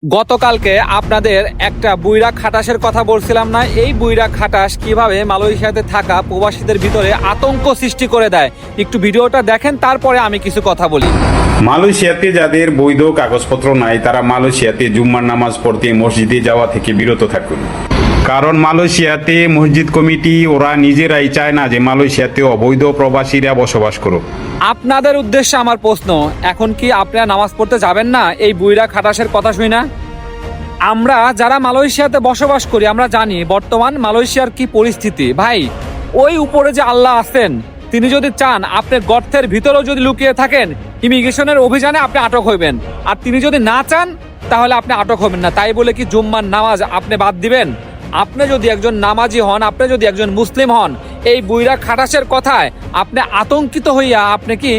গতকালকে আপনাদের একটা বুইরা খাটাসের কথা বলছিলাম না? এই বুইরা খাটাস কিভাবে মালয়েশিয়াতে থাকা প্রবাসীদের ভিতরে আতঙ্ক সৃষ্টি করে দেয়, একটু ভিডিওটা দেখেন, তারপরে আমি কিছু কথা বলি। মালয়েশিয়াতে যাদের বৈধ কাগজপত্র নাই তারা মালয়েশিয়াতে জুম্মার নামাজ পড়তে মসজিদে যাওয়া থেকে বিরত থাকুন। কারণ মালয়েশিয়াতে মসজিদ কমিটি ওরা নিজেরাই চায় না যে মালয়েশিয়াতে অবৈধ প্রবাসীরা বসবাস করুক। আপনাদের উদ্দেশ্যে আমার প্রশ্ন, এখন কি আপনারা নামাজ পড়তে যাবেন না এই বুইরা খাটাসের কথা শুই না? আমরা যারা মালয়েশিয়াতে বসবাস করি আমরা জানি বর্তমান মালয়েশিয়ার কি পরিস্থিতি। ভাই, ওই উপরে যে আল্লাহ আছেন, তিনি যদি চান আপনি গর্তের ভিতরেও যদি লুকিয়ে থাকেন, ইমিগ্রেশনের অভিযানে আপনি আটক হইবেন। আর তিনি যদি না চান তাহলে আপনি আটক হবেন না। তাই বলে কি জুম্মার নামাজ আপনি বাদ দিবেন? আপনি যদি একজন নামাজি হন, আপনি যদি একজন মুসলিম হন, এই বুইরা খাটাসের কথায় আপনি আতঙ্কিত হইয়া আপনি কি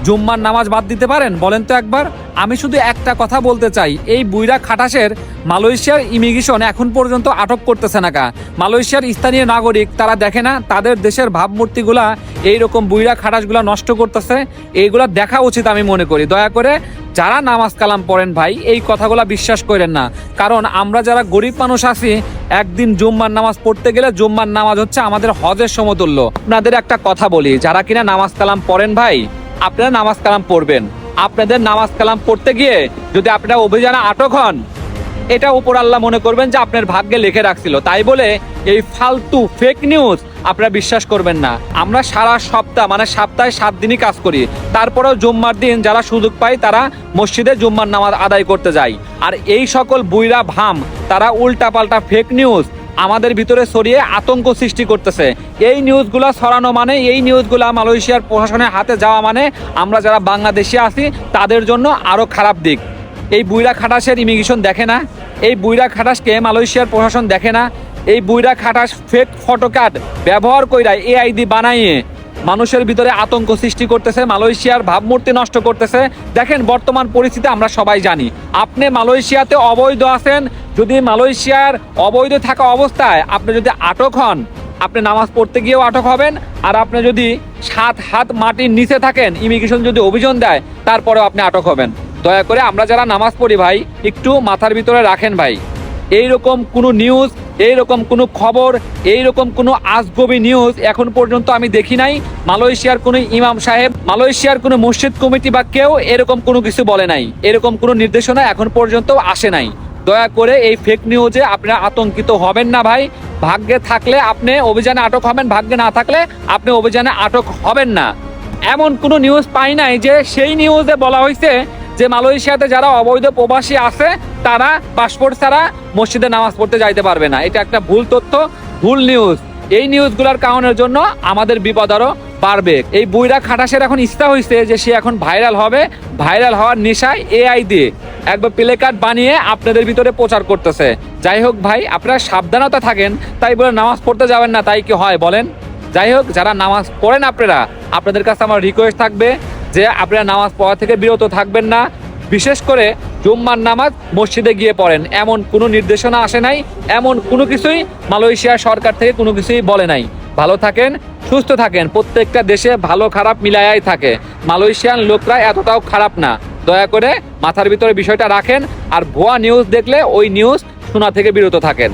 জুম্মার নামাজ বাদ দিতে পারেন? বলেন তো একবার। আমি শুধু একটা কথা বলতে চাই, এই বুইরা খাটাসের মালয়েশিয়ার ইমিগ্রেশন এখন পর্যন্ত আটক করতেছে না কা? মালয়েশিয়ার স্থানীয় নাগরিক তারা দেখে না তাদের দেশের ভাবমূর্তিগুলা এইরকম বুইরা খাটাসগুলা নষ্ট করতেছে? এইগুলা দেখা উচিত আমি মনে করি। দয়া করে যারা নামাজ কালাম পড়েন ভাই, এই কথাগুলা বিশ্বাস করেন না। কারণ আমরা যারা গরিব মানুষ আছি, একদিন জুম্মার নামাজ পড়তে গেলে জুম্মার নামাজ হচ্ছে আমাদের হজের সমতুল্য। আপনাদের একটা কথা বলি, যারা কিনা নামাজ কালাম পড়েন ভাই, আপনারা নামাজ কালাম পড়বেন। আপনাদের নামাজ কালাম পড়তে গিয়ে যদি আপনারা অভিযানে আটক হন, এটা উপর আল্লাহ মনে করবেন যে আপনার ভাগ্যে লিখে রাখছিল। তাই বলে এই ফালতু ফেক নিউজ আপনারা বিশ্বাস করবেন না। আমরা সারা সপ্তাহ মানে সপ্তাহে 7 দিনই কাজ করি, তারপরেও জুম্মার দিন যারা সুযোগ পায় তারা মসজিদে জুম্মার নামাজ আদায় করতে যায়। আর এই সকল বুইরা ভাম তারা উল্টাপাল্টা ফেক নিউজ আমাদের ভিতরে ছড়িয়ে আতঙ্ক সৃষ্টি করতেছে। এই নিউজগুলা ছড়ানো মানে, এই নিউজগুলা মালয়েশিয়ার প্রশাসনের হাতে যাওয়া মানে আমরা যারা বাংলাদেশে আছি তাদের জন্য আরো খারাপ দিক। এই বুইরা খাটাসের ইমিগ্রেশন দেখে না? এই বুইরা খাটাসকে মালয়েশিয়ার প্রশাসন দেখে না? এই বুইরা খাটাস ফেক ফটো কার্ড ব্যবহার কইরা এআইডি বানাইয়ে মানুষের ভিতরে আতঙ্ক সৃষ্টি করতেছে, মালয়েশিয়ার ভাবমূর্তি নষ্ট করতেছে। দেখেন বর্তমান পরিস্থিতি আমরা সবাই জানি। আপনি মালয়েশিয়াতে অবৈধ আছেন, যদি মালয়েশিয়ার অবৈধ থাকা অবস্থায় আপনি যদি আটক হন, আপনি নামাজ পড়তে গিয়েও আটক হবেন। আর আপনি যদি 7 হাত মাটির নিচে থাকেন, ইমিগ্রেশন যদি অভিযান দেয়, তারপরেও আপনি আটক হবেন। দয়া করে আমরা যারা নামাজ পড়ি ভাই, একটু মাথার ভিতরে রাখেন ভাই। এইরকম কোনো নিউজ, এইরকম কোনো খবর, এইরকম কোনো আজগবি নিউজ এখন পর্যন্ত আমি দেখি নাই। মালয়েশিয়ার কোনো ইমাম সাহেব, মালয়েশিয়ার কোনো মসজিদ কমিটি বা কেউ এরকম কোনো কিছু বলে নাই। এরকম কোনো নির্দেশনা এখন পর্যন্ত আসে নাই। দয়া করে এই ফেক নিউজে আপনারা আতঙ্কিত হবেন না ভাই। ভাগ্যে থাকলে আপনি অভিযানে আটক হবেন, ভাগ্যে না থাকলে আপনি অভিযানে আটক হবেন না। এমন কোনো নিউজ পাই নাই যে সেই নিউজে বলা হয়েছে যে মালয়েশিয়াতে যারা অবৈধ প্রবাসী আছে তারা পাসপোর্ট ছাড়া মসজিদে নামাজ পড়তে যাইতে পারবে না। এটা একটা ভুল তথ্য, ভুল নিউজ। এই নিউজগুলোর কারণের জন্য আমাদের বিপদ আরো বাড়বে। এই বুইরা খাটাসের এখন ইচ্ছা হয়েছে যে সে এখন ভাইরাল হবে, ভাইরাল হওয়ার নেশায় এআই দিয়ে একবার প্লে কার্ড বানিয়ে আপনাদের ভিতরে প্রচার করতেছে। যাই হোক ভাই, আপনারা সাবধানতা থাকেন। তাই বলে নামাজ পড়তে যাবেন না, তাই কি হয় বলেন? যাই হোক, যারা নামাজ পড়েন আপনারা, আপনাদের কাছে আমার রিকোয়েস্ট থাকবে যে আপনারা নামাজ পড়া থেকে বিরত থাকবেন না। বিশেষ করে জুম্মার নামাজ মসজিদে গিয়ে পড়েন, এমন কোনো নির্দেশনা আসে নাই, এমন কোনো কিছুই মালয়েশিয়া সরকার থেকে কোনো কিছুই বলে নাই। ভালো থাকেন, সুস্থ থাকেন। প্রত্যেকটা দেশে ভালো খারাপ মিলায়াই থাকে, মালয়েশিয়ান লোকরা এতটাও খারাপ না। দয়া করে মাথার ভিতরে বিষয়টা রাখেন। আর ভুয়া নিউজ দেখলে ওই নিউজ শোনা থেকে বিরত থাকেন।